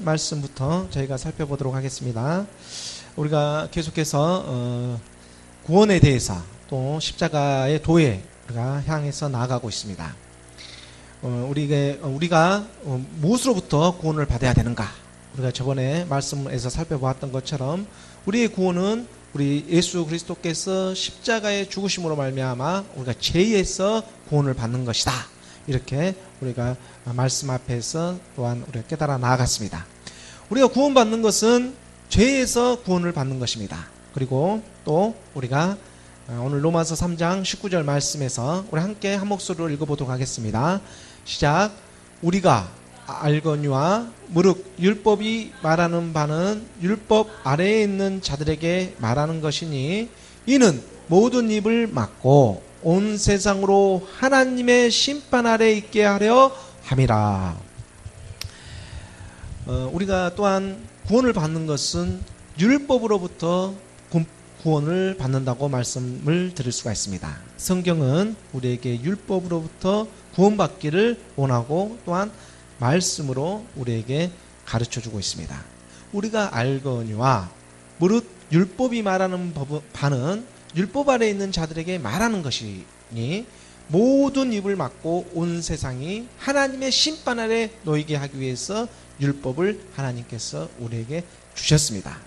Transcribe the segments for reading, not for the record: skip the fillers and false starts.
말씀부터 저희가 살펴보도록 하겠습니다. 우리가 계속해서 구원에 대해서 또 십자가의 도에 우리가 향해서 나아가고 있습니다. 우리가 무엇으로부터 구원을 받아야 되는가? 우리가 저번에 말씀에서 살펴보았던 것처럼 우리의 구원은 우리 예수 그리스도께서 십자가의 죽으심으로 말미암아 우리가 죄에서 구원을 받는 것이다. 이렇게 우리가 말씀 앞에서 또한 우리가 깨달아 나아갔습니다. 우리가 구원받는 것은 죄에서 구원을 받는 것입니다. 그리고 또 우리가 오늘 로마서 3장 19절 말씀에서 우리 함께 한 목소리로 읽어보도록 하겠습니다. 시작. 우리가 알거니와 무릇 율법이 말하는 바는 율법 아래에 있는 자들에게 말하는 것이니 이는 모든 입을 막고 온 세상으로 하나님의 심판 아래 있게 하려 함이라. 우리가 또한 구원을 받는 것은 율법으로부터 구원을 받는다고 말씀을 드릴 수가 있습니다. 성경은 우리에게 율법으로부터 구원받기를 원하고 또한 말씀으로 우리에게 가르쳐주고 있습니다. 우리가 알거니와 무릇 율법이 말하는 바는 율법 아래에 있는 자들에게 말하는 것이니 모든 입을 막고 온 세상이 하나님의 심판 아래 놓이게 하기 위해서 율법을 하나님께서 우리에게 주셨습니다.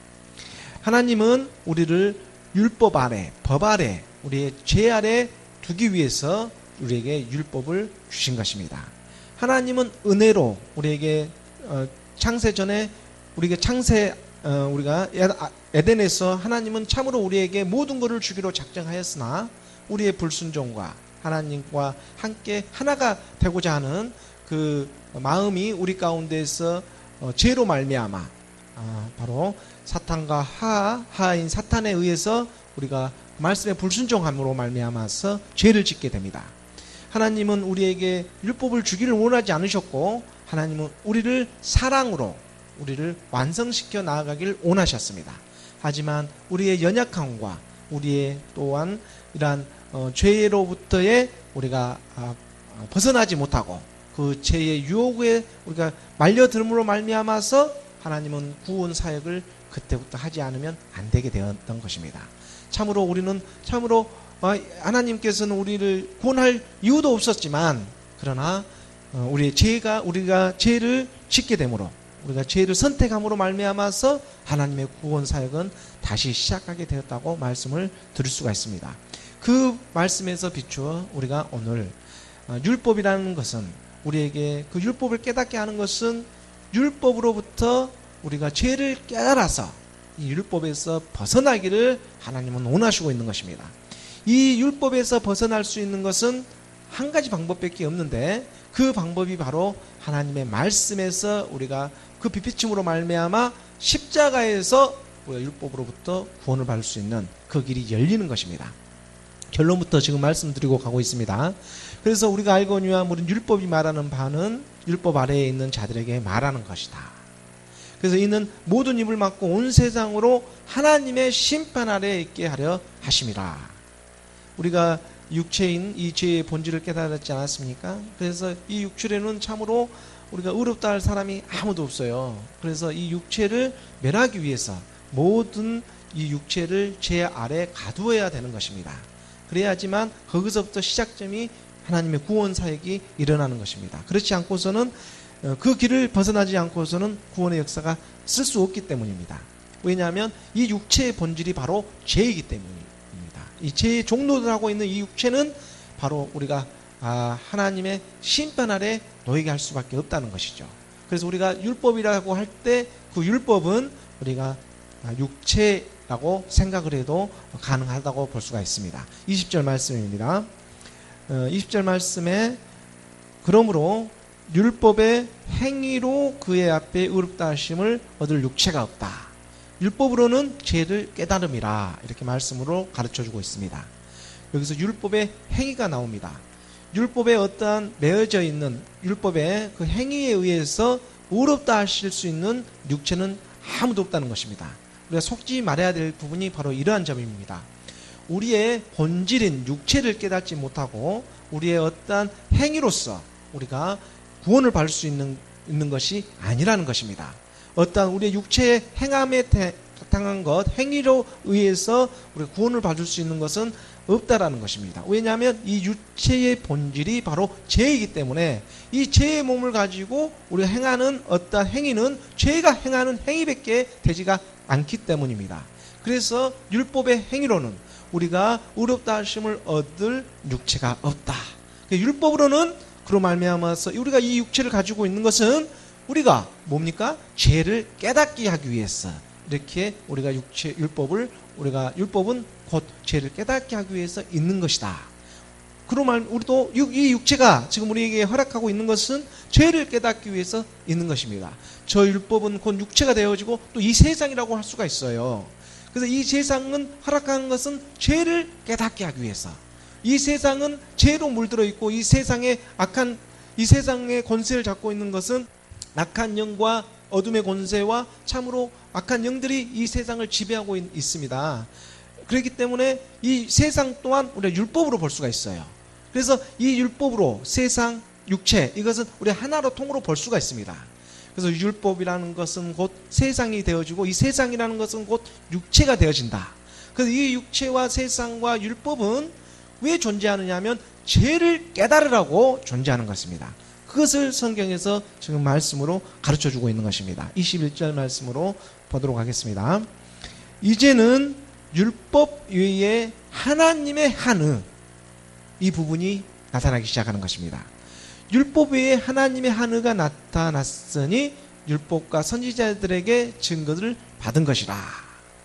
하나님은 우리를 율법 아래, 법 아래, 우리의 죄 아래 두기 위해서 우리에게 율법을 주신 것입니다. 하나님은 은혜로 우리에게 창세 전에 우리가 에덴에서 하나님은 참으로 우리에게 모든 것을 주기로 작정하였으나 우리의 불순종과 하나님과 함께 하나가 되고자 하는 그 마음이 우리 가운데서 죄로 말미암아 바로 사탄과 하하인 사탄에 의해서 우리가 말씀의 불순종함으로 말미암아서 죄를 짓게 됩니다. 하나님은 우리에게 율법을 주기를 원하지 않으셨고 하나님은 우리를 사랑으로 우리를 완성시켜 나아가길 원하셨습니다. 하지만 우리의 연약함과 우리의 또한 이러한 죄로부터의 우리가 벗어나지 못하고 그 죄의 유혹에 우리가 말려들므로 말미암아서 하나님은 구원 사역을 그때부터 하지 않으면 안 되게 되었던 것입니다. 참으로 우리는 하나님께서는 우리를 구원할 이유도 없었지만 그러나 우리가 죄를 짓게 되므로 우리가 죄를 선택함으로 말미암아서 하나님의 구원 사역은 다시 시작하게 되었다고 말씀을 드릴 수가 있습니다. 그 말씀에서 비추어 우리가 오늘 율법이라는 것은 우리에게 그 율법을 깨닫게 하는 것은 율법으로부터 우리가 죄를 깨달아서 이 율법에서 벗어나기를 하나님은 원하시고 있는 것입니다. 이 율법에서 벗어날 수 있는 것은 한 가지 방법밖에 없는데 그 방법이 바로 하나님의 말씀에서 우리가 그 빛비침으로 말미암아 십자가에서 우리가 율법으로부터 구원을 받을 수 있는 그 길이 열리는 것입니다. 결론부터 지금 말씀드리고 가고 있습니다. 그래서 우리가 알거니와 무릇 율법이 말하는 바는 율법 아래에 있는 자들에게 말하는 것이다. 그래서 이는 모든 입을 막고 온 세상으로 하나님의 심판 아래에 있게 하려 하심이라. 우리가 육체인 이 죄의 본질을 깨달았지 않았습니까? 그래서 이 육체에는 참으로 우리가 의롭다 할 사람이 아무도 없어요. 그래서 이 육체를 멸하기 위해서 모든 이 육체를 죄 아래 가두어야 되는 것입니다. 그래야지만 거기서부터 시작점이 하나님의 구원 사역이 일어나는 것입니다. 그렇지 않고서는 그 길을 벗어나지 않고서는 구원의 역사가 쓸 수 없기 때문입니다. 왜냐하면 이 육체의 본질이 바로 죄이기 때문입니다. 이 죄의 종노를 하고 있는 이 육체는 바로 우리가 하나님의 심판 아래 놓이게 할 수밖에 없다는 것이죠. 그래서 우리가 율법이라고 할 때 그 율법은 우리가 육체라고 생각을 해도 가능하다고 볼 수가 있습니다. 20절 말씀입니다. 20절 말씀에 그러므로 율법의 행위로 그의 앞에 의롭다 하심을 얻을 육체가 없다. 율법으로는 죄를 깨달음이라 이렇게 말씀으로 가르쳐주고 있습니다. 여기서 율법의 행위가 나옵니다. 율법에 어떠한 매어져 있는 율법의 그 행위에 의해서 의롭다 하실 수 있는 육체는 아무도 없다는 것입니다. 우리가 속지 말아야 될 부분이 바로 이러한 점입니다. 우리의 본질인 육체를 깨닫지 못하고 우리의 어떠한 행위로서 우리가 구원을 받을 수 있는 것이 아니라는 것입니다. 어떠한 우리의 육체의 행함에 바탕한 것, 행위로 의해서 우리가 구원을 받을 수 있는 것은 없다라는 것입니다. 왜냐하면 이 육체의 본질이 바로 죄이기 때문에 이 죄의 몸을 가지고 우리가 행하는 어떠한 행위는 죄가 행하는 행위밖에 되지가 않기 때문입니다. 그래서 율법의 행위로는 우리가 의롭다 하심을 얻을 육체가 없다. 율법으로는 그로 말미암아서 우리가 이 육체를 가지고 있는 것은 우리가 뭡니까? 죄를 깨닫게 하기 위해서 이렇게 우리가 율법은 곧 죄를 깨닫게 하기 위해서 있는 것이다. 그로 우리도 이 육체가 지금 우리에게 허락하고 있는 것은 죄를 깨닫기 위해서 있는 것입니다. 저 율법은 곧 육체가 되어지고 또 이 세상이라고 할 수가 있어요. 그래서 이 세상은 허락한 것은 죄를 깨닫게 하기 위해서. 이 세상은 죄로 물들어 있고 이 세상의 권세를 잡고 있는 것은 악한 영과 어둠의 권세와 참으로 악한 영들이 이 세상을 지배하고 있습니다. 그렇기 때문에 이 세상 또한 우리가 율법으로 볼 수가 있어요. 그래서 이 율법으로 세상, 육체 이것은 우리 하나로 통으로 볼 수가 있습니다. 그래서 율법이라는 것은 곧 세상이 되어지고 이 세상이라는 것은 곧 육체가 되어진다. 그래서 이 육체와 세상과 율법은 왜 존재하느냐 하면 죄를 깨달으라고 존재하는 것입니다. 그것을 성경에서 지금 말씀으로 가르쳐주고 있는 것입니다. 21절 말씀으로 보도록 하겠습니다. 이제는 율법 외에 하나님의 한의 이 부분이 나타나기 시작하는 것입니다. 율법 외에 하나님의 한의가 나타났으니 율법과 선지자들에게 증거를 받은 것이라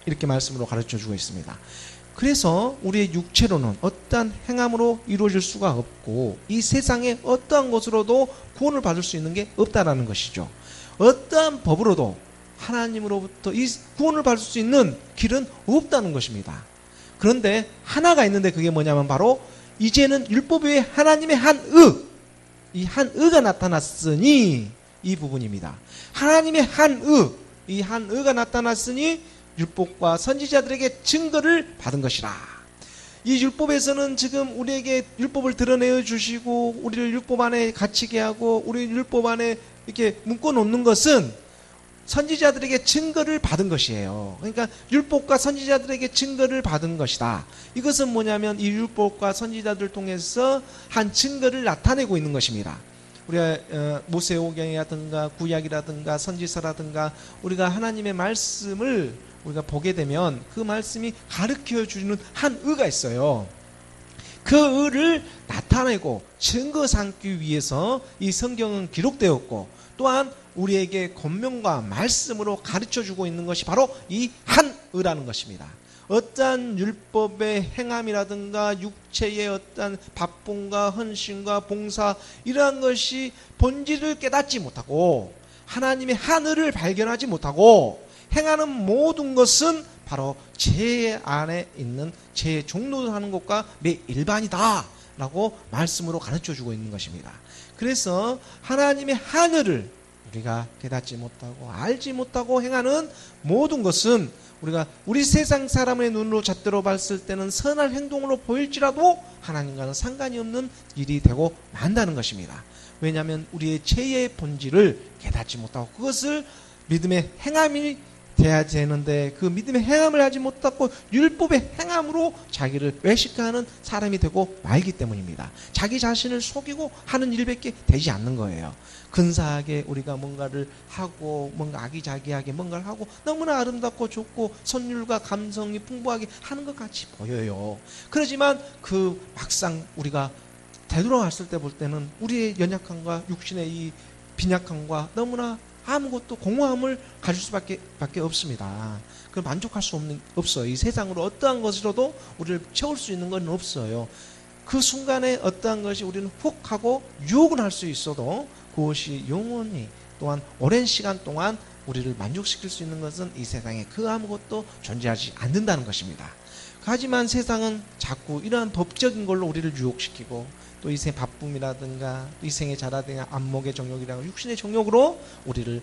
이렇게 말씀으로 가르쳐주고 있습니다. 그래서 우리의 육체로는 어떠한 행함으로 이루어질 수가 없고 이 세상에 어떠한 것으로도 구원을 받을 수 있는 게 없다라는 것이죠. 어떠한 법으로도 하나님으로부터 이 구원을 받을 수 있는 길은 없다는 것입니다. 그런데 하나가 있는데 그게 뭐냐면 바로 이제는 율법 외에 하나님의 한의, 이 한의가 나타났으니 이 부분입니다. 하나님의 한의, 이 한의가 나타났으니 율법과 선지자들에게 증거를 받은 것이라. 이 율법에서는 지금 우리에게 율법을 드러내어 주시고 우리를 율법 안에 갇히게 하고 우리 율법 안에 이렇게 묶어 놓는 것은 선지자들에게 증거를 받은 것이에요. 그러니까 율법과 선지자들에게 증거를 받은 것이다. 이것은 뭐냐면 이 율법과 선지자들을 통해서 한 증거를 나타내고 있는 것입니다. 우리가 모세오경이라든가 구약이라든가 선지서라든가 우리가 하나님의 말씀을 우리가 보게 되면 그 말씀이 가르쳐 주는 한 의가 있어요. 그 의를 나타내고 증거 삼기 위해서 이 성경은 기록되었고 또한 우리에게 권면과 말씀으로 가르쳐 주고 있는 것이 바로 이 한 의라는 것입니다. 어떠한 율법의 행함이라든가 육체의 어떠한 바쁨과 헌신과 봉사 이러한 것이 본질을 깨닫지 못하고 하나님의 하늘을 발견하지 못하고 행하는 모든 것은 바로 죄 안에 있는 죄의 종로하는 것과 매 일반이다 라고 말씀으로 가르쳐주고 있는 것입니다. 그래서 하나님의 하늘을 우리가 깨닫지 못하고 알지 못하고 행하는 모든 것은 우리가 우리 세상 사람의 눈으로 잣대로 봤을 때는 선한 행동으로 보일지라도 하나님과는 상관이 없는 일이 되고 만다는 것입니다. 왜냐하면 우리의 죄의 본질을 깨닫지 못하고 그것을 믿음의 행함이 돼야 되는데 그 믿음의 행함을 하지 못하고 율법의 행함으로 자기를 외식하는 사람이 되고 말기 때문입니다. 자기 자신을 속이고 하는 일밖에 되지 않는 거예요. 근사하게 우리가 뭔가를 하고 뭔가 아기자기하게 뭔가를 하고 너무나 아름답고 좋고 선율과 감성이 풍부하게 하는 것 같이 보여요. 그렇지만 그 막상 우리가 되돌아갔을 때 볼 때는 우리의 연약함과 육신의 이 빈약함과 너무나 아무것도 공허함을 가질 수밖에 없습니다. 그 만족할 수 없어요. 이 세상으로 어떠한 것으로도 우리를 채울 수 있는 건 없어요. 그 순간에 어떠한 것이 우리는 훅 하고 유혹은 할 수 있어도 그것이 영원히 또한 오랜 시간 동안 우리를 만족시킬 수 있는 것은 이 세상에 그 아무것도 존재하지 않는다는 것입니다. 하지만 세상은 자꾸 이러한 법적인 걸로 우리를 유혹시키고 또 이 생 바쁨이라든가 이 생의 자라든가 안목의 정욕이라든가 육신의 정욕으로 우리를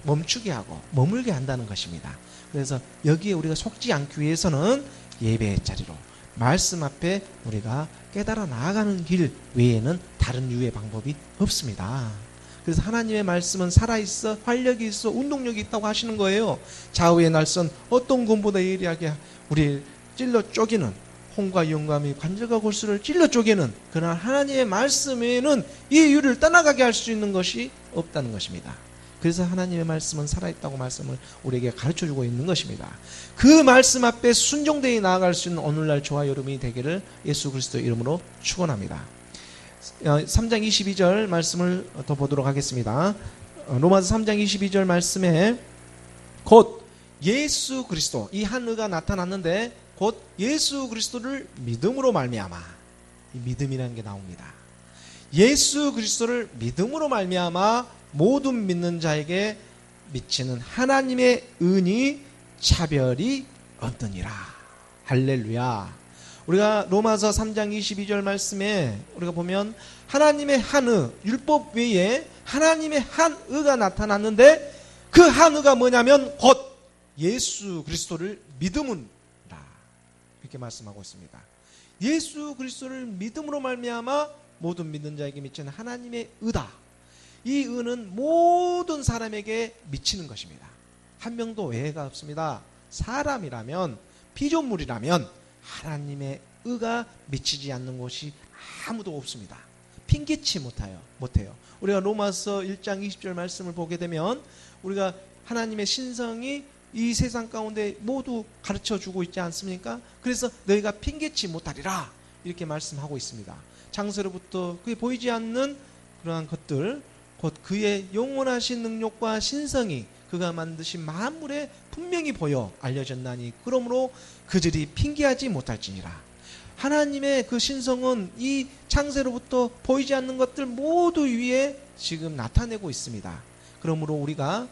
멈추게 하고 머물게 한다는 것입니다. 그래서 여기에 우리가 속지 않기 위해서는 예배의 자리로 말씀 앞에 우리가 깨달아 나아가는 길 외에는 다른 유의 방법이 없습니다. 그래서 하나님의 말씀은 살아있어, 활력이 있어, 운동력이 있다고 하시는 거예요. 좌우의 날선 어떤 검보다 예리하게 우리 찔러 쪼개는, 홍과 영감이 관절과 골수를 찔러 쪼개는 그러나 하나님의 말씀에는 이 유를 떠나가게 할 수 있는 것이 없다는 것입니다. 그래서 하나님의 말씀은 살아있다고 말씀을 우리에게 가르쳐주고 있는 것입니다. 그 말씀 앞에 순종되어 나아갈 수 있는 오늘날 저와 여러분이 되기를 예수 그리스도 이름으로 축원합니다. 3장 22절 말씀을 더 보도록 하겠습니다. 로마서 3장 22절 말씀에 곧 예수 그리스도, 이 한 의가 나타났는데 곧 예수 그리스도를 믿음으로 말미암아, 이 믿음이라는 게 나옵니다. 예수 그리스도를 믿음으로 말미암아 모든 믿는 자에게 미치는 하나님의 은이 차별이 없느니라. 할렐루야. 우리가 로마서 3장 22절 말씀에 우리가 보면 하나님의 한 의, 율법 외에 하나님의 한 의가 나타났는데 그 한 의가 뭐냐면 곧 예수 그리스도를 믿음으로, 이렇게 말씀하고 있습니다. 예수 그리스도를 믿음으로 말미암아 모든 믿는 자에게 미치는 하나님의 의다. 이 의는 모든 사람에게 미치는 것입니다. 한 명도 외가 없습니다. 사람이라면, 피조물이라면 하나님의 의가 미치지 않는 곳이 아무도 없습니다. 핑계치 못해요. 우리가 로마서 1장 20절 말씀을 보게 되면 우리가 하나님의 신성이 이 세상 가운데 모두 가르쳐주고 있지 않습니까? 그래서 너희가 핑계치 못하리라 이렇게 말씀하고 있습니다. 창세로부터 그게 보이지 않는 그러한 것들, 곧 그의 영원하신 능력과 신성이 그가 만드신 만물에 분명히 보여 알려졌나니 그러므로 그들이 핑계하지 못할지니라. 하나님의 그 신성은 이 창세로부터 보이지 않는 것들 모두 위에 지금 나타내고 있습니다. 그러므로 우리가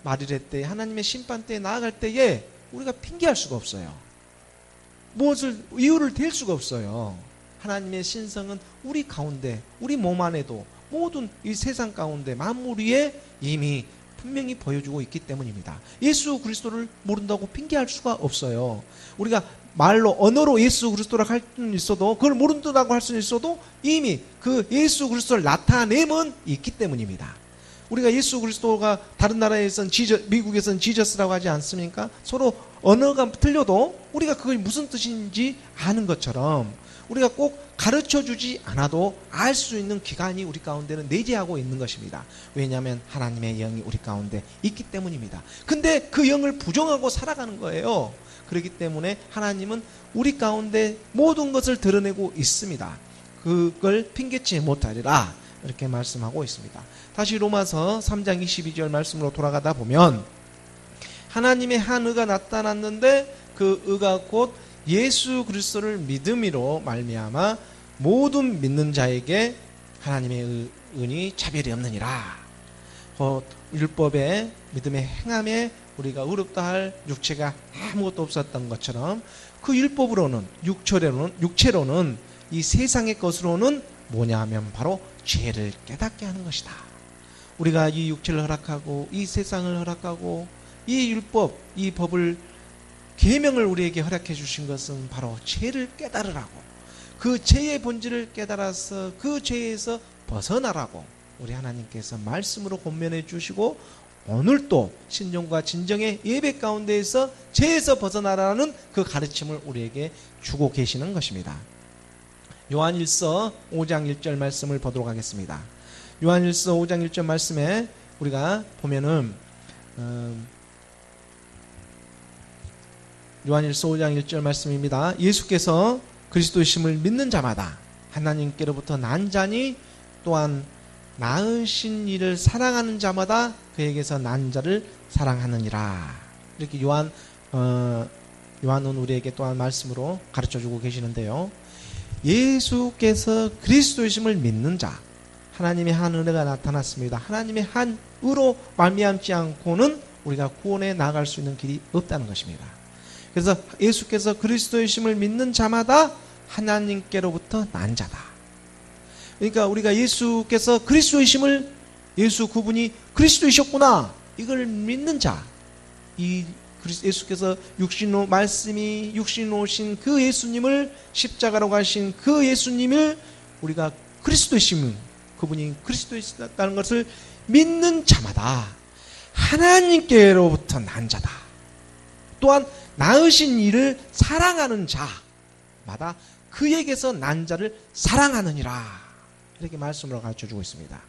말일의 때, 하나님의 심판 때에 나아갈 때에 우리가 핑계할 수가 없어요. 무엇을 이유를 댈 수가 없어요. 하나님의 신성은 우리 가운데, 우리 몸 안에도 모든 이 세상 가운데 만물 위에 이미 분명히 보여주고 있기 때문입니다. 예수 그리스도를 모른다고 핑계할 수가 없어요. 우리가 말로, 언어로 예수 그리스도라고 할 수는 있어도, 그걸 모른다고 할 수는 있어도 이미 그 예수 그리스도를 나타내면 있기 때문입니다. 우리가 예수 그리스도가 다른 나라에서는 미국에서는 지저스라고 하지 않습니까? 서로 언어가 틀려도 우리가 그게 무슨 뜻인지 아는 것처럼 우리가 꼭 가르쳐주지 않아도 알 수 있는 기간이 우리 가운데는 내재하고 있는 것입니다. 왜냐하면 하나님의 영이 우리 가운데 있기 때문입니다. 근데 그 영을 부정하고 살아가는 거예요. 그렇기 때문에 하나님은 우리 가운데 모든 것을 드러내고 있습니다. 그걸 핑계치 못하리라 이렇게 말씀하고 있습니다. 다시 로마서 3장 22절 말씀으로 돌아가다 보면 하나님의 한 의가 나타났는데 그 의가 곧 예수 그리스도를 믿음으로 말미암아 모든 믿는 자에게 하나님의 은이 차별이 없느니라. 율법의 믿음의 행함에 우리가 의롭다 할 육체가 아무것도 없었던 것처럼 그 율법으로는 육체로는 이 세상의 것으로는 뭐냐 하면 바로 죄를 깨닫게 하는 것이다. 우리가 이 육체를 허락하고 이 세상을 허락하고 이 율법, 이 법을 계명을 우리에게 허락해 주신 것은 바로 죄를 깨달으라고, 그 죄의 본질을 깨달아서 그 죄에서 벗어나라고 우리 하나님께서 말씀으로 권면해 주시고 오늘도 신정과 진정의 예배 가운데에서 죄에서 벗어나라는 그 가르침을 우리에게 주고 계시는 것입니다. 요한일서 5장 1절 말씀을 보도록 하겠습니다. 요한일서 5장 1절 말씀에 우리가 보면은 요한일서 5장 1절 말씀입니다. 예수께서 그리스도이심을 믿는 자마다 하나님께로부터 난 자니 또한 낳으신 이를 사랑하는 자마다 그에게서 난 자를 사랑하느니라. 이렇게 요한은 우리에게 또한 말씀으로 가르쳐주고 계시는데요. 예수께서 그리스도이심을 믿는 자, 하나님의 한 은혜가 나타났습니다. 하나님의 한 의로 말미암지 않고는 우리가 구원에 나아갈 수 있는 길이 없다는 것입니다. 그래서 예수께서 그리스도이심을 믿는 자마다 하나님께로부터 난 자다. 그러니까 우리가 예수께서 그리스도이심을, 예수 그분이 그리스도이셨구나, 이걸 믿는 자, 이 예수께서 육신으로 말씀이 육신으로 오신 그 예수님을, 십자가로 가신 그 예수님을 우리가 그리스도이심, 그분이 그리스도이시다는 것을 믿는 자마다 하나님께로부터 난 자다. 또한 낳으신 이를 사랑하는 자마다 그에게서 난 자를 사랑하느니라. 이렇게 말씀으로 가르쳐주고 있습니다.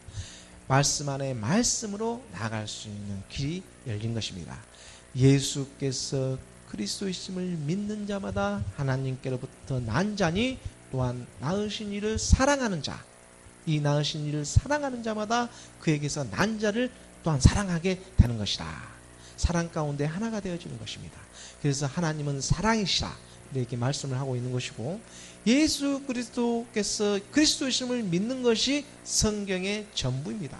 말씀 안에 말씀으로 나아갈 수 있는 길이 열린 것입니다. 예수께서 그리스도이심을 믿는 자마다 하나님께로부터 난 자니 또한 낳으신 이를 사랑하는 자, 이 낳으신 이를 사랑하는 자마다 그에게서 난 자를 또한 사랑하게 되는 것이다. 사랑 가운데 하나가 되어지는 것입니다. 그래서 하나님은 사랑이시라 이렇게 말씀을 하고 있는 것이고, 예수 그리스도께서 그리스도이심을 믿는 것이 성경의 전부입니다.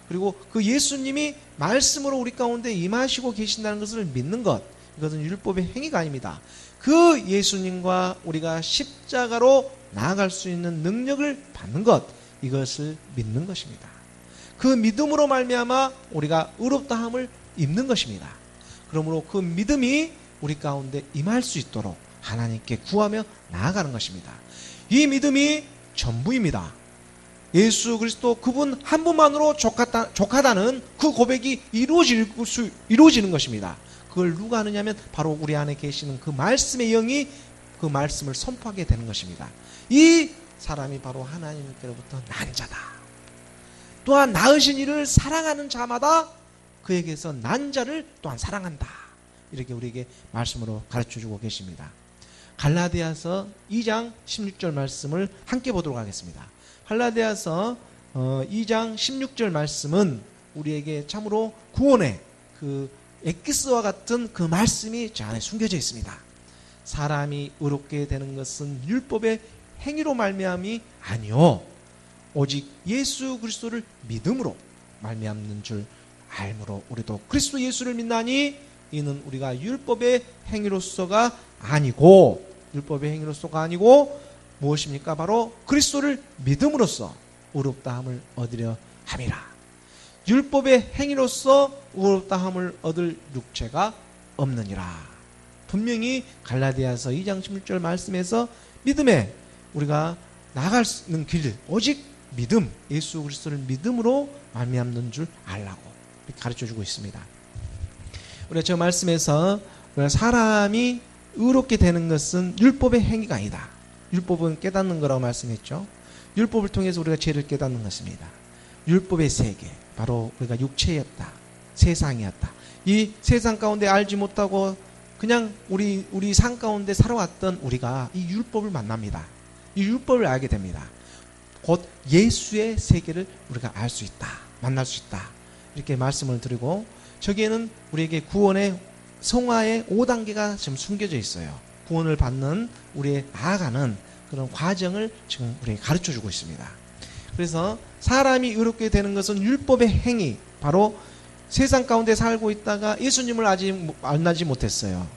그리고 그 예수님이 말씀으로 우리 가운데 임하시고 계신다는 것을 믿는 것, 이것은 율법의 행위가 아닙니다. 그 예수님과 우리가 십자가로 나아갈 수 있는 능력을 받는 것, 이것을 믿는 것입니다. 그 믿음으로 말미암아 우리가 의롭다함을 입는 것입니다. 그러므로 그 믿음이 우리 가운데 임할 수 있도록 하나님께 구하며 나아가는 것입니다. 이 믿음이 전부입니다. 예수 그리스도 그분 한 분만으로 족하다는 그 고백이 이루어지는 것입니다. 그걸 누가 하느냐면 바로 우리 안에 계시는 그 말씀의 영이 그 말씀을 선포하게 되는 것입니다. 이 사람이 바로 하나님께로부터 난 자다. 또한 낳으신 이를 사랑하는 자마다 그에게서 난 자를 또한 사랑한다. 이렇게 우리에게 말씀으로 가르쳐주고 계십니다. 갈라디아서 2장 16절 말씀을 함께 보도록 하겠습니다. 갈라디아서 2장 16절 말씀은 우리에게 참으로 구원의 그 엑기스와 같은 그 말씀이 저 안에 숨겨져 있습니다. 사람이 의롭게 되는 것은 율법의 행위로 말미암이 아니요 오직 예수 그리스도를 믿음으로 말미암는 줄 알므로 우리도 그리스도 예수를 믿나니 이는 우리가 율법의 행위로서가 아니고 무엇입니까? 바로 그리스도를 믿음으로써 의롭다함을 얻으려 함이라. 율법의 행위로서 의롭다함을 얻을 육체가 없느니라. 분명히 갈라디아서 2장 16절 말씀에서 믿음에 우리가 나아갈 수 있는 길, 오직 믿음, 예수 그리스도를 믿음으로 말미암는 줄 알라고 이렇게 가르쳐주고 있습니다. 우리가 저 말씀에서 사람이 의롭게 되는 것은 율법의 행위가 아니다. 율법은 깨닫는 거라고 말씀했죠. 율법을 통해서 우리가 죄를 깨닫는 것입니다. 율법의 세계, 바로 우리가 육체였다, 세상이었다. 이 세상 가운데 알지 못하고 그냥 우리 삶 가운데 살아왔던 우리가 이 율법을 만납니다. 이 율법을 알게 됩니다. 곧 예수의 세계를 우리가 알 수 있다, 만날 수 있다, 이렇게 말씀을 드리고, 저기에는 우리에게 구원의 성화의 5단계가 지금 숨겨져 있어요. 구원을 받는 우리의 나아가는 그런 과정을 지금 우리에게 가르쳐주고 있습니다. 그래서 사람이 의롭게 되는 것은 율법의 행위, 바로 세상 가운데 살고 있다가 예수님을 아직 만나지 못했어요.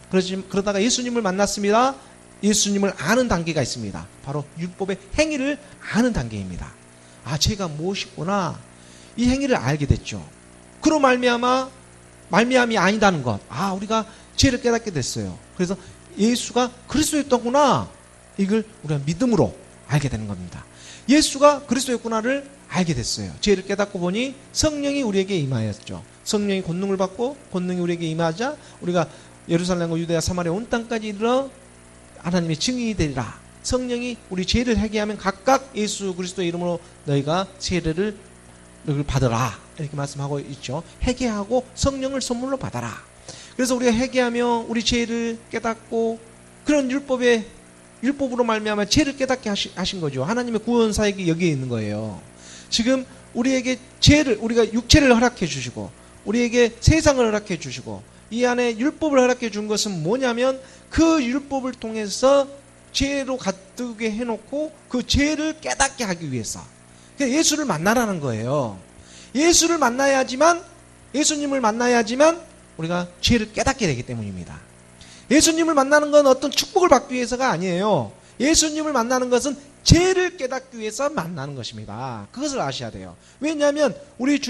그러다가 예수님을 만났습니다. 예수님을 아는 단계가 있습니다. 바로 율법의 행위를 아는 단계입니다. 아, 죄가 무엇이구나, 이 행위를 알게 됐죠. 그로 말미암이 아니다는 것, 아, 우리가 죄를 깨닫게 됐어요. 그래서 예수가 그리스도였더구나, 이걸 우리가 믿음으로 알게 되는 겁니다. 예수가 그리스도였구나를 알게 됐어요. 죄를 깨닫고 보니 성령이 우리에게 임하였죠. 성령이 권능을 받고 권능이 우리에게 임하자 우리가 예루살렘과 유대와 사마리아 온 땅까지 이르러 하나님의 증인이 되리라. 성령이 우리 죄를 회개하면 각각 예수 그리스도의 이름으로 너희가 세례를 받으라, 이렇게 말씀하고 있죠. 회개하고 성령을 선물로 받아라. 그래서 우리가 회개하며 우리 죄를 깨닫고 그런 율법으로 말미암아 죄를 깨닫게 하신 거죠. 하나님의 구원 사역이 여기에 있는 거예요. 지금 우리에게 우리가 육체를 허락해 주시고 우리에게 세상을 허락해 주시고 이 안에 율법을 허락해 준 것은 뭐냐면 그 율법을 통해서 죄로 가득게 해놓고 그 죄를 깨닫게 하기 위해서 예수를 만나라는 거예요. 예수님을 만나야지만 우리가 죄를 깨닫게 되기 때문입니다. 예수님을 만나는 건 어떤 축복을 받기 위해서가 아니에요. 예수님을 만나는 것은 죄를 깨닫기 위해서 만나는 것입니다. 그것을 아셔야 돼요. 왜냐하면 우리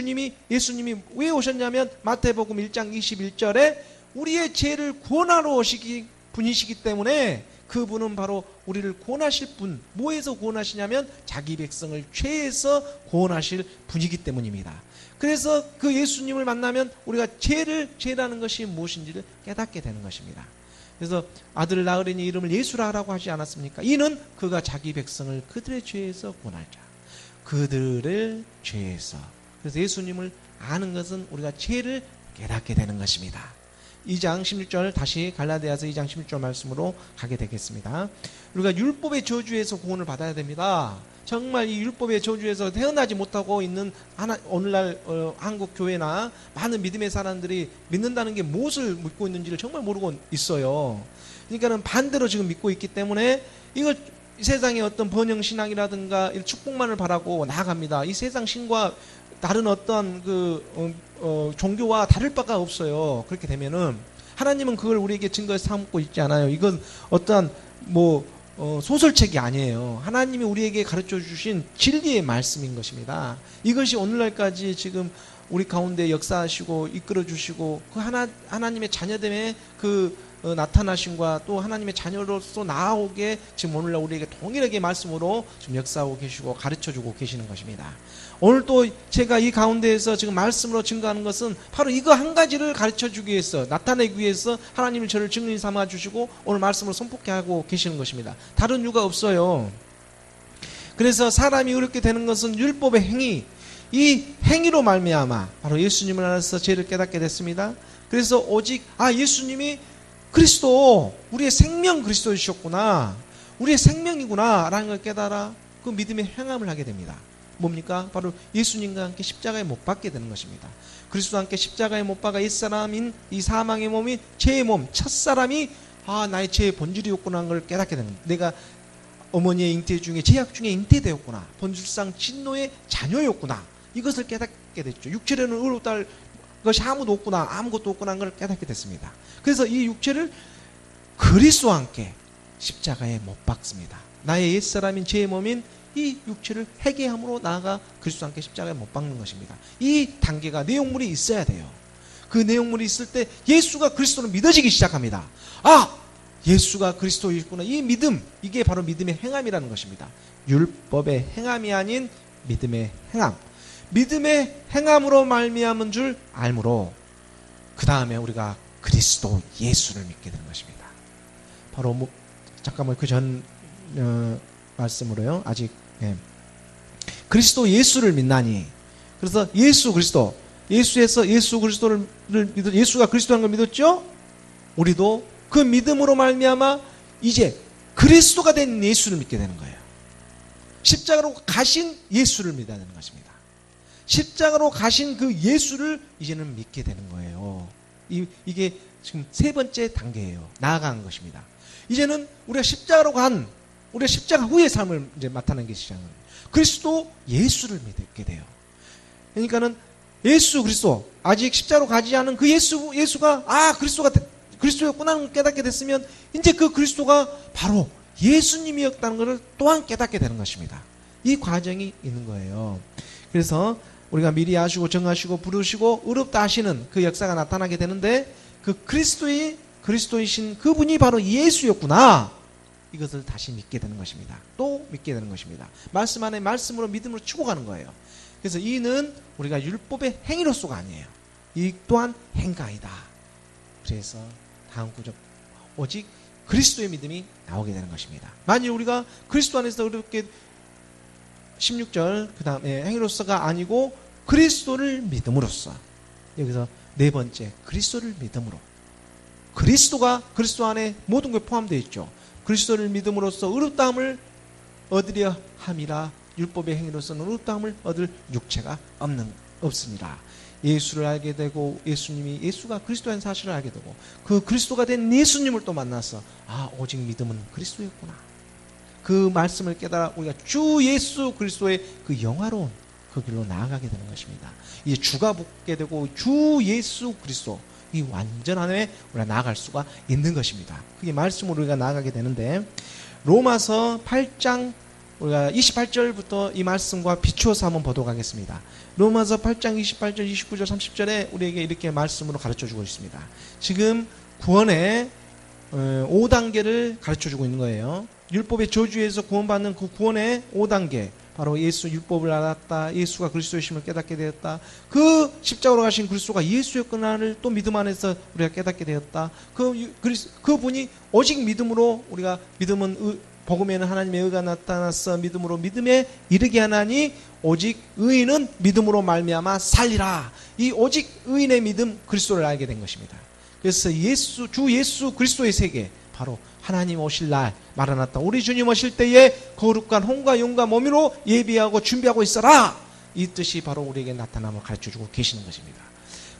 예수님이 왜 오셨냐면 마태복음 1장 21절에 우리의 죄를 구원하러 오시기 분이시기 때문에 그분은 바로 우리를 구원하실 분. 뭐에서 구원하시냐면 자기 백성을 죄에서 구원하실 분이기 때문입니다. 그래서 그 예수님을 만나면 우리가 죄라는 것이 무엇인지를 깨닫게 되는 것입니다. 그래서 아들을 낳으려니 이름을 예수라 하라고 하지 않았습니까? 이는 그가 자기 백성을 그들의 죄에서 구원할 자. 그들의 죄에서. 그래서 예수님을 아는 것은 우리가 죄를 깨닫게 되는 것입니다. 2장 16절, 다시 갈라디아서 2장 16절 말씀으로 가게 되겠습니다. 우리가 율법의 저주에서 구원을 받아야 됩니다. 정말 이 율법의 저주에서 태어나지 못하고 있는 오늘날 한국 교회나 많은 믿음의 사람들이 믿는다는 게 무엇을 믿고 있는지를 정말 모르고 있어요. 그러니까는 반대로 지금 믿고 있기 때문에 이걸 세상의 어떤 번영신앙이라든가 축복만을 바라고 나아갑니다. 이 세상 신과 다른 어떤 종교와 다를 바가 없어요. 그렇게 되면은 하나님은 그걸 우리에게 증거에 삼고 있지 않아요. 이건 어떠한 소설책이 아니에요. 하나님이 우리에게 가르쳐 주신 진리의 말씀인 것입니다. 이것이 오늘날까지 지금 우리 가운데 역사하시고 이끌어 주시고 그 하나님의 자녀됨의 나타나심과 또 하나님의 자녀로서 나아오게 지금 오늘날 우리에게 동일하게 말씀으로 지금 역사하고 계시고 가르쳐 주고 계시는 것입니다. 오늘 또 제가 이 가운데에서 지금 말씀으로 증거하는 것은 바로 이거 한 가지를 가르쳐 주기 위해서, 나타내기 위해서 하나님이 저를 증인 삼아 주시고 오늘 말씀을 선포케 하고 계시는 것입니다. 다른 이유가 없어요. 그래서 사람이 어렵게 되는 것은 율법의 행위, 이 행위로 말미암아 바로 예수님을 알아서 죄를 깨닫게 됐습니다. 그래서 오직 예수님이 그리스도, 우리의 생명 그리스도이셨구나, 우리의 생명이구나 라는 걸 깨달아 그 믿음의 행함을 하게 됩니다. 뭡니까? 바로 예수님과 함께 십자가에 못 박게 되는 것입니다. 그리스도와 함께 십자가에 못 박아 옛사람인 이 사망의 몸이 죄의 몸, 첫사람이 나의 죄의 본질이었구나 하는 걸 깨닫게 되는 거예요. 내가 어머니의 잉태 중에 죄악 중에 잉태되었구나, 본질상 진노의 자녀였구나, 이것을 깨닫게 됐죠. 육체로는 의롭다 것이 아무것도 없구나 하는 걸 깨닫게 됐습니다. 그래서 이 육체를 그리스도와 함께 십자가에 못 박습니다. 나의 옛사람인 죄의 몸인 이 육체를 회개함으로 나아가 그리스도와 함께 십자가에 못 박는 것입니다. 이 단계가, 내용물이 있어야 돼요. 그 내용물이 있을 때 예수가 그리스도로 믿어지기 시작합니다. 예수가 그리스도이구나, 이 믿음, 이게 바로 믿음의 행함이라는 것입니다. 율법의 행함이 아닌 믿음의 행함. 믿음의 행함으로 말미암은 줄 알므로 그 다음에 우리가 그리스도 예수를 믿게 되는 것입니다. 바로 잠깐만 그 전 말씀으로요. 아직 그리스도 예수를 믿나니. 그래서 예수 그리스도, 예수에서 예수 그리스도를 믿어, 예수가 그리스도라는 걸 믿었죠. 우리도 그 믿음으로 말미암아 이제 그리스도가 된 예수를 믿게 되는 거예요. 십자가로 가신 예수를 믿어야 되는 것입니다. 십자가로 가신 그 예수를 이제는 믿게 되는 거예요. 이게 지금 세 번째 단계예요. 나아가는 것입니다. 이제는 우리가 십자가 후의 삶을 이제 나타내는 게 시작합니다. 그리스도 예수를 믿게 돼요. 그러니까는 예수 그리스도, 아직 십자가로 가지 않은 그 예수가 그리스도였구나 하는 걸 깨닫게 됐으면 이제 그 그리스도가 바로 예수님이었다는 것을 또한 깨닫게 되는 것입니다. 이 과정이 있는 거예요. 그래서 우리가 미리 아시고 정하시고 부르시고 의롭다 하시는 그 역사가 나타나게 되는데, 그 그리스도이신 그분이 바로 예수였구나, 이것을 다시 믿게 되는 것입니다. 또 믿게 되는 것입니다. 말씀 안에 말씀으로 믿음으로 치고 가는 거예요. 그래서 이는 우리가 율법의 행위로서가 아니에요. 이 또한 행가이다. 그래서 다음 구절, 오직 그리스도의 믿음이 나오게 되는 것입니다. 만일 우리가 그리스도 안에서 어렵게 16절 그 다음에 행위로서가 아니고 그리스도를 믿음으로써, 여기서 네 번째 그리스도를 믿음으로, 그리스도가 그리스도 안에 모든 게 포함되어 있죠. 그리스도를 믿음으로써 의롭다함을 얻으려 함이라. 율법의 행위로서는 의롭다함을 얻을 육체가 없습니다. 예수를 알게 되고 예수가 그리스도라는 사실을 알게 되고 그 그리스도가 된 예수님을 또 만나서 오직 믿음은 그리스도였구나, 그 말씀을 깨달아 우리가 주 예수 그리스도의 그 영화로운 그 길로 나아가게 되는 것입니다. 이제 주가 붙게 되고 주 예수 그리스도, 이 완전함에 우리가 나아갈 수가 있는 것입니다. 그게 말씀으로 우리가 나아가게 되는데, 로마서 8장 우리가 28절부터 이 말씀과 비추어서 한번 보도록 하겠습니다. 로마서 8장 28절, 29절, 30절에 우리에게 이렇게 말씀으로 가르쳐주고 있습니다. 지금 구원의 5단계를 가르쳐주고 있는 거예요. 율법의 저주에서 구원받는 그 구원의 5단계, 바로 예수 율법을 알았다, 예수가 그리스도이심을 깨닫게 되었다, 그 십자가로 가신 그리스도가 예수였구나를 또 믿음 안에서 우리가 깨닫게 되었다. 그분이 오직 믿음으로, 우리가 믿음은 복음에는 하나님의 의가 나타났어 믿음으로 믿음에 이르게 하나니 오직 의인은 믿음으로 말미암아 살리라. 이 오직 의인의 믿음, 그리스도를 알게 된 것입니다. 그래서 주 예수 그리스도의 세계, 바로 하나님 오실 날 마라나타, 우리 주님 오실 때에 거룩한 혼과 영과 몸으로 예비하고 준비하고 있어라. 이 뜻이 바로 우리에게 나타남을 가르쳐주고 계시는 것입니다.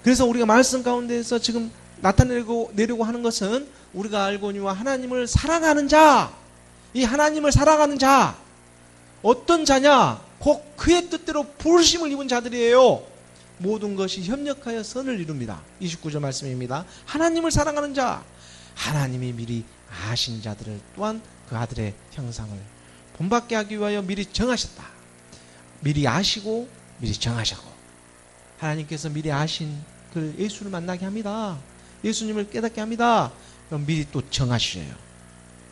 그래서 우리가 말씀 가운데에서 지금 나타내려고 하는 것은, 우리가 알거니와 하나님을 사랑하는 자, 이 하나님을 사랑하는 자, 어떤 자냐? 곧 그의 뜻대로 부르심을 입은 자들이에요. 모든 것이 협력하여 선을 이룹니다. 29절 말씀입니다. 하나님을 사랑하는 자, 하나님이 미리 아신 자들을 또한 그 아들의 형상을 본받게 하기 위하여 미리 정하셨다. 미리 아시고 미리 정하셨고, 하나님께서 미리 아신 그 예수를 만나게 합니다. 예수님을 깨닫게 합니다. 그럼 미리 또 정하셔요.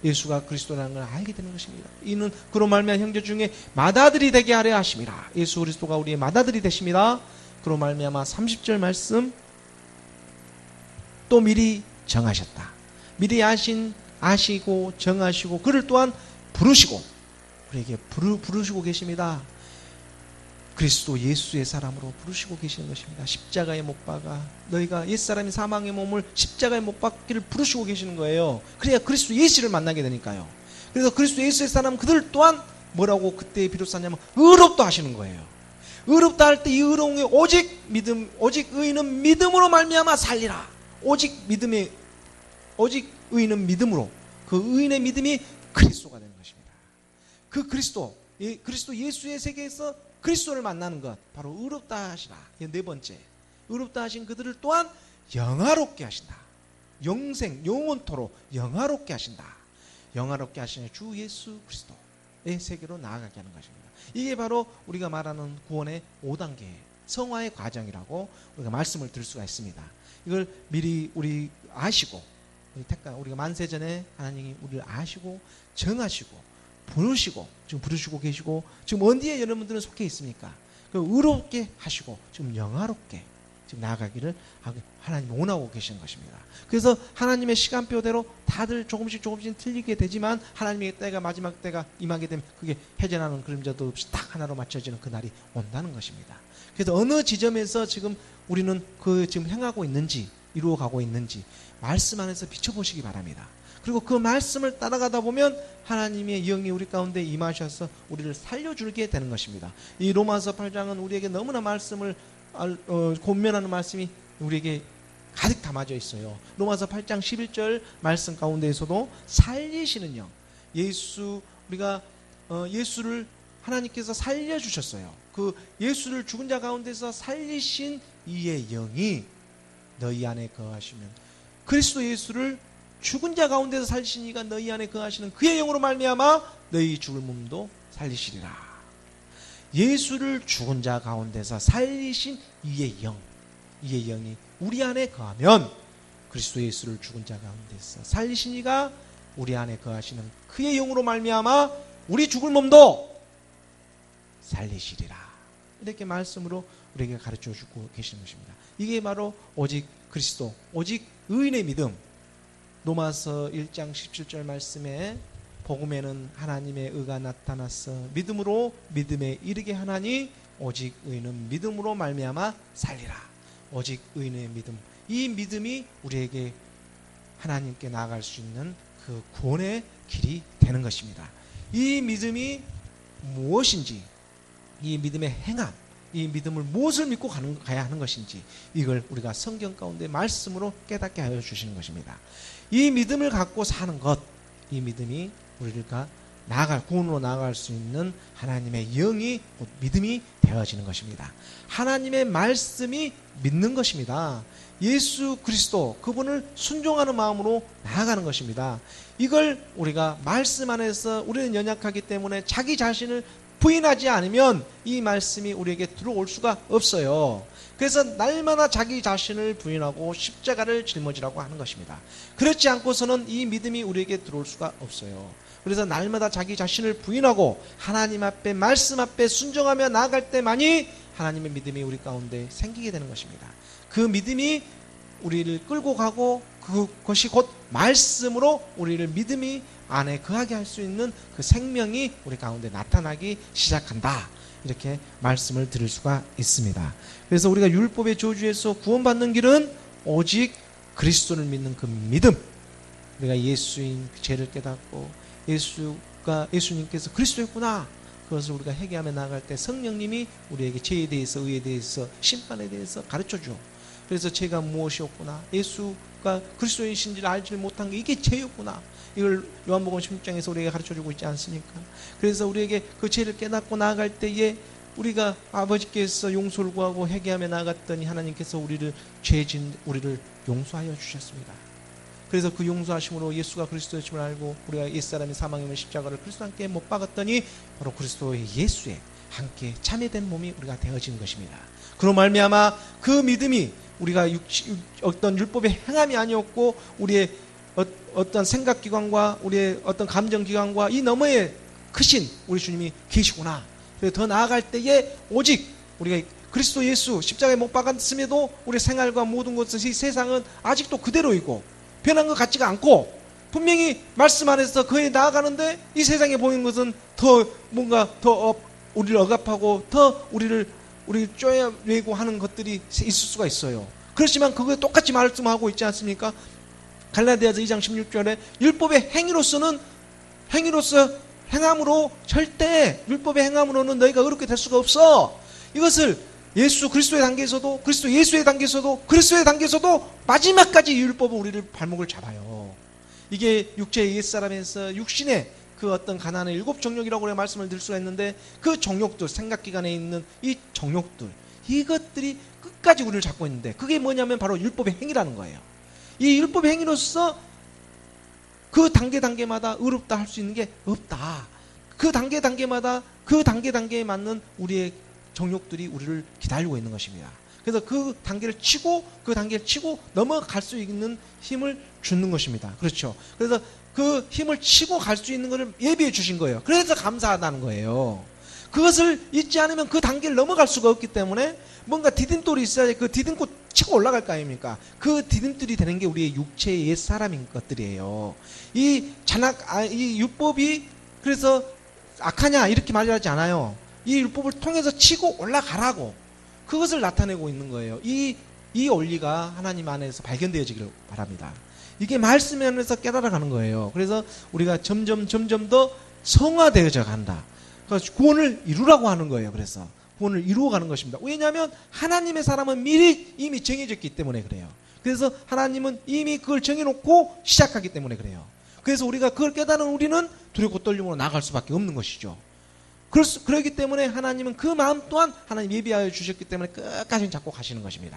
예수가 그리스도라는 걸 알게 되는 것입니다. 이는 그로 말미암아 형제 중에 맏아들이 되게 하려 하심이라. 예수 그리스도가 우리의 맏아들이 되십니다. 그로 말미암아 30절 말씀, 또 미리 정하셨다. 미리 아시고 정하시고 그를 또한 부르시고, 우리에게 부르시고 계십니다. 그리스도 예수의 사람으로 부르시고 계시는 것입니다. 십자가에 못 박아 너희가 옛사람이 사망의 몸을 십자가에 못 박기를 부르시고 계시는 거예요. 그래야 그리스도 예수를 만나게 되니까요. 그래서 그리스도 예수의 사람 그들 또한 뭐라고 그때 비로소 하냐면 의롭다 하시는 거예요. 의롭다 할 때 이 의로움이 오직 의인은 믿음으로 말미암아 살리라. 오직 의인은 믿음으로, 그 의인의 믿음이 그리스도가 되는 것입니다. 그 그리스도 예수의 세계에서 그리스도를 만나는 것, 바로 의롭다 하시라. 네 번째, 의롭다 하신 그들을 또한 영화롭게 하신다. 영원토록 영화롭게 하신다. 영화롭게 하시는 주 예수 그리스도의 세계로 나아가게 하는 것입니다. 이게 바로 우리가 말하는 구원의 5단계 성화의 과정이라고 우리가 말씀을 드릴 수가 있습니다. 이걸 미리 우리 아시고, 우리가 만세전에 하나님이 우리를 아시고 정하시고 부르시고, 지금 부르시고 계시고, 지금 어디에 여러분들은 속해 있습니까? 의롭게 하시고 지금 영화롭게 지금 나아가기를 하나님이 원하고 계시는 것입니다. 그래서 하나님의 시간표대로 다들 조금씩 틀리게 되지만, 하나님의 때가, 마지막 때가 임하게 되면 그게 해전하는 그림자도 없이 딱 하나로 맞춰지는 그날이 온다는 것입니다. 그래서 어느 지점에서 지금 우리는 지금 행하고 있는지, 이루어가고 있는지 말씀 안에서 비춰보시기 바랍니다. 그리고 그 말씀을 따라가다 보면 하나님의 영이 우리 가운데 임하셔서 우리를 살려주게 되는 것입니다. 이 로마서 8장은 우리에게 너무나 말씀을 권면하는 말씀이 우리에게 가득 담아져 있어요. 로마서 8장 11절 말씀 가운데에서도 살리시는 영, 예수를 하나님께서 살려주셨어요. 그 예수를 죽은 자 가운데서 살리신 이의 영이 너희 안에 거하시면, 그리스도 예수를 죽은 자 가운데서 살리신 이가 너희 안에 거하시는 그의 영으로 말미암아 너희 죽을 몸도 살리시리라. 예수를 죽은 자 가운데서 살리신 이의 영이 우리 안에 거하면, 그리스도 예수를 죽은 자 가운데서 살리신 이가 우리 안에 거하시는 그의 영으로 말미암아 우리 죽을 몸도 살리시리라. 이렇게 말씀으로 우리에게 가르쳐주고 계시는 것입니다. 이게 바로 오직 그리스도, 오직 의인의 믿음. 로마서 1장 17절 말씀에 복음에는 하나님의 의가 나타났어 믿음으로 믿음에 이르게 하나니 오직 의인은 믿음으로 말미암아 살리라. 오직 의인의 믿음, 이 믿음이 우리에게 하나님께 나아갈 수 있는 그 구원의 길이 되는 것입니다. 이 믿음이 무엇인지, 이 믿음의 행함, 이 믿음을 무엇을 믿고 가야 하는 것인지, 이걸 우리가 성경 가운데 말씀으로 깨닫게 하여 주시는 것입니다. 이 믿음을 갖고 사는 것, 이 믿음이 우리가 구원으로 나아갈 수 있는 하나님의 영이 곧 믿음이 되어지는 것입니다. 하나님의 말씀이 믿는 것입니다. 예수 그리스도, 그분을 순종하는 마음으로 나아가는 것입니다. 이걸 우리가 말씀 안에서, 우리는 연약하기 때문에 자기 자신을 부인하지 않으면 이 말씀이 우리에게 들어올 수가 없어요. 그래서 날마다 자기 자신을 부인하고 십자가를 짊어지라고 하는 것입니다. 그렇지 않고서는 이 믿음이 우리에게 들어올 수가 없어요. 그래서 날마다 자기 자신을 부인하고 하나님 앞에, 말씀 앞에 순종하며 나아갈 때만이 하나님의 믿음이 우리 가운데 생기게 되는 것입니다. 그 믿음이 우리를 끌고 가고 그것이 곧 말씀으로 우리를 믿음이 안에 거하게 할 수 있는 그 생명이 우리 가운데 나타나기 시작한다. 이렇게 말씀을 드릴 수가 있습니다. 그래서 우리가 율법의 저주에서 구원받는 길은 오직 그리스도를 믿는 그 믿음, 우리가 예수인 죄를 깨닫고 예수님께서 그리스도였구나, 그것을 우리가 회개하며 나아갈 때 성령님이 우리에게 죄에 대해서, 의에 대해서, 심판에 대해서 가르쳐줘. 그래서 죄가 무엇이었구나, 예수가 그리스도이신지를 알지 못한 게 이게 죄였구나, 이걸 요한복음 16장에서 우리에게 가르쳐주고 있지 않습니까? 그래서 우리에게 그 죄를 깨닫고 나아갈 때에 우리가 아버지께서 용서를 구하고 회개하며 나아갔더니 하나님께서 우리를 용서하여 주셨습니다. 그래서 그 용서하심으로 예수가 그리스도이심을 알고 우리가 옛사람이 사망임을 십자가를 그리스도 함께 못 박았더니 바로 그리스도의 예수에 함께 참여된 몸이 우리가 되어진 것입니다. 그로 말미암아 그 믿음이 우리가 어떤 율법의 행함이 아니었고 우리의 어떤 생각기관과 우리의 어떤 감정기관과 이 너머에 크신 우리 주님이 계시구나. 그래서 더 나아갈 때에 오직 우리가 그리스도 예수 십자가에 못 박았음에도 우리 생활과 모든 것은 이 세상은 아직도 그대로이고 변한 것 같지가 않고 분명히 말씀 안에서 그에 나아가는데 이 세상에 보이는 것은 더 뭔가 더 우리를 억압하고 더 우리를 쪼여내고 하는 것들이 있을 수가 있어요. 그렇지만 그거에 똑같이 말씀하고 있지 않습니까? 갈라디아서 2장 16절에 율법의 행함으로 절대 율법의 행함으로는 너희가 의롭게 될 수가 없어. 이것을 예수 그리스도의 단계에서도 그리스도 예수의 단계에서도 그리스도의 단계에서도 마지막까지 율법은 우리를 발목을 잡아요. 이게 육체의 옛사람에서 육신의 그 어떤 가난의 7 정욕이라고 우리가 말씀을 드릴 수가 있는데 그 정욕들, 생각기관에 있는 이 정욕들, 이것들이 끝까지 우리를 잡고 있는데 그게 뭐냐면 바로 율법의 행위라는 거예요. 이 율법의 행위로서 그 단계마다 의롭다 할 수 있는 게 없다. 그 단계마다 그 단계에 맞는 우리의 정욕들이 우리를 기다리고 있는 것입니다. 그래서 그 단계를 치고 넘어갈 수 있는 힘을 주는 것입니다. 그렇죠. 그래서 그 힘을 치고 갈 수 있는 것을 예비해 주신 거예요. 그래서 감사하다는 거예요. 그것을 잊지 않으면 그 단계를 넘어갈 수가 없기 때문에 뭔가 디딤돌이 있어야지 그 디딤고 치고 올라갈 거 아닙니까? 그 디딤돌이 되는 게 우리의 육체의 옛 사람인 것들이에요. 이 율법이 그래서 악하냐 이렇게 말하지 않아요. 이 율법을 통해서 치고 올라가라고 그것을 나타내고 있는 거예요. 이 원리가 하나님 안에서 발견되어지기를 바랍니다. 이게 말씀 안에서 깨달아가는 거예요. 그래서 우리가 점점 더 성화되어져 간다. 그래서 구원을 이루라고 하는 거예요. 그래서 구원을 이루어가는 것입니다. 왜냐하면 하나님의 사람은 미리 이미 정해졌기 때문에 그래요. 그래서 하나님은 이미 그걸 정해놓고 시작하기 때문에 그래요. 그래서 우리가 그걸 깨달은 우리는 두렵고 떨림으로 나갈 수밖에 없는 것이죠. 그렇기 때문에 하나님은 그 마음 또한 하나님 예비하여 주셨기 때문에 끝까지 잡고 가시는 것입니다.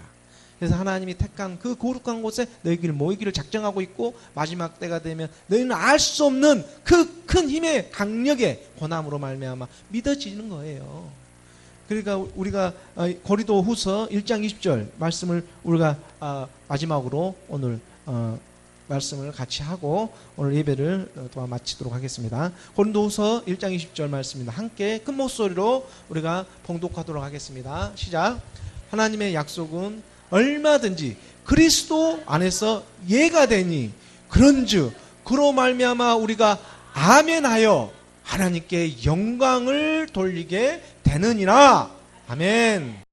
그래서 하나님이 택한 그 거룩한 곳에 너희를 모이기를 작정하고 있고 마지막 때가 되면 너희는 알 수 없는 그 큰 힘의 강력의 권함으로 말미암아 믿어지는 거예요. 그러니까 우리가 고린도후서 1장 20절 말씀을 우리가 마지막으로 오늘 말씀을 같이 하고 오늘 예배를 또 마치도록 하겠습니다. 고린도후서 1장 20절 말씀입니다. 함께 큰 목소리로 우리가 봉독하도록 하겠습니다. 시작. 하나님의 약속은 얼마든지 그리스도 안에서 예가 되니 그런즉 그로 말미암아 우리가 아멘하여 하나님께 영광을 돌리게 되느니라. 아멘.